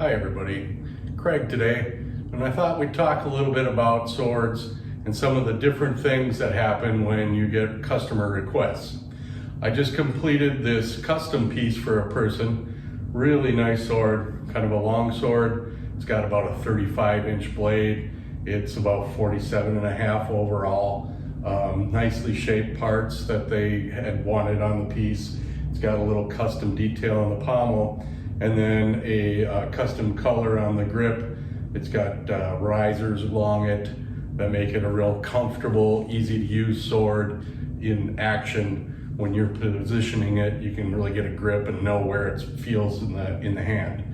Hi everybody, Craig today, and I thought we'd talk a little bit about swords and some of the different things that happen when you get customer requests. I just completed this custom piece for a person. Really nice sword, kind of a long sword. It's got about a 35-inch blade. It's about 47.5 overall. Nicely shaped parts that they had wanted on the piece. It's got a little custom detail on the pommel, and then a custom color on the grip. It's got risers along it that make it a real comfortable, easy to use sword in action. When you're positioning it, you can really get a grip and know where it feels in the hand.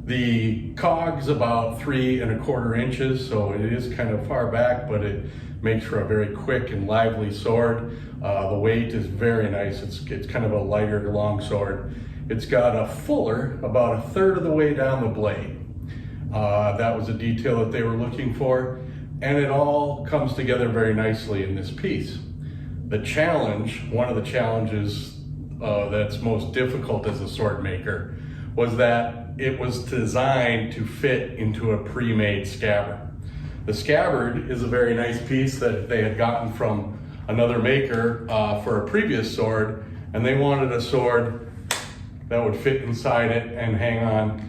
The cog's about 3¼ inches, so it is kind of far back, but it makes for a very quick and lively sword. The weight is very nice. It's kind of a lighter long sword. It's got a fuller about 1/3 of the way down the blade. That was a detail that they were looking for, and it all comes together very nicely in this piece. The challenge, one of the challenges that's most difficult as a sword maker, was that it was designed to fit into a pre-made scabbard. The scabbard is a very nice piece that they had gotten from another maker for a previous sword, and they wanted a sword that would fit inside it and hang on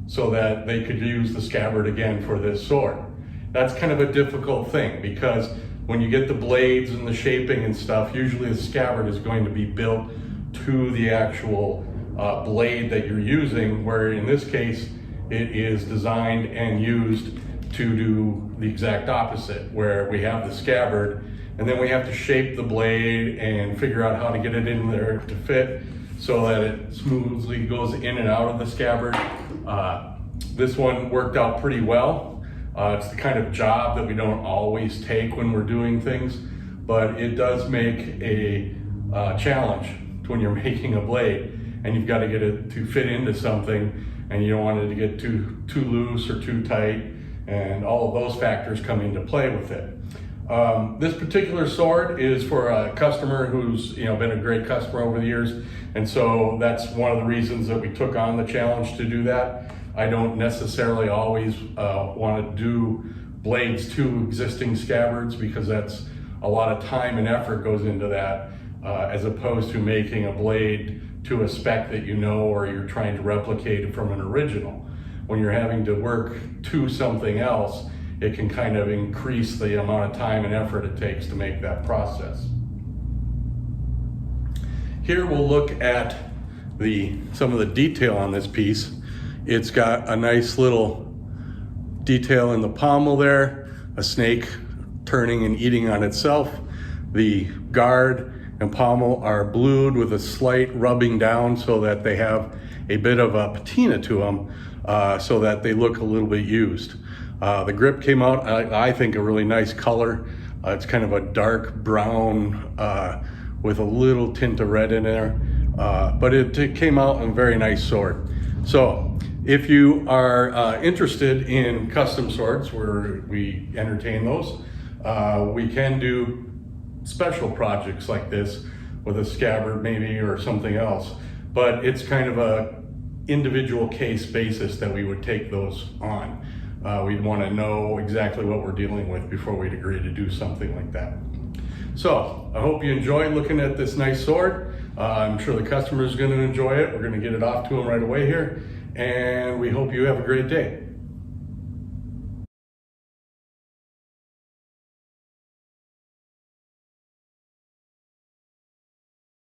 so that they could use the scabbard again for this sword. That's kind of a difficult thing, because when you get the blades and the shaping and stuff, usually the scabbard is going to be built to the actual blade that you're using, where in this case it is designed and used to do the exact opposite, where we have the scabbard and then we have to shape the blade and figure out how to get it in there to fit so that it smoothly goes in and out of the scabbard. This one worked out pretty well. It's the kind of job that we don't always take when we're doing things, but it does make a challenge when you're making a blade and you've got to get it to fit into something, and you don't want it to get too loose or too tight, and all of those factors come into play with it. This particular sword is for a customer who's been a great customer over the years, and so that's one of the reasons that we took on the challenge to do that. I don't necessarily always want to do blades to existing scabbards, because that's a lot of time and effort goes into that, as opposed to making a blade to a spec that or you're trying to replicate from an original. When you're having to work to something else, it can kind of increase the amount of time and effort it takes to make that process. Here we'll look at some of the detail on this piece. It's got a nice little detail in the pommel there, a snake turning and eating on itself. The guard and pommel are blued with a slight rubbing down so that they have a bit of a patina to them, so that they look a little bit used. The grip came out, I think, a really nice color. It's kind of a dark brown with a little tint of red in there, but it came out in a very nice sword. So if you are interested in custom swords, where we entertain those, we can do special projects like this with a scabbard maybe, or something else, but it's kind of a individual case basis that we would take those on. We'd want to know exactly what we're dealing with before we'd agree to do something like that. So I hope you enjoy looking at this nice sword. I'm sure the customer is going to enjoy it. We're going to get it off to them right away here, and we hope you have a great day.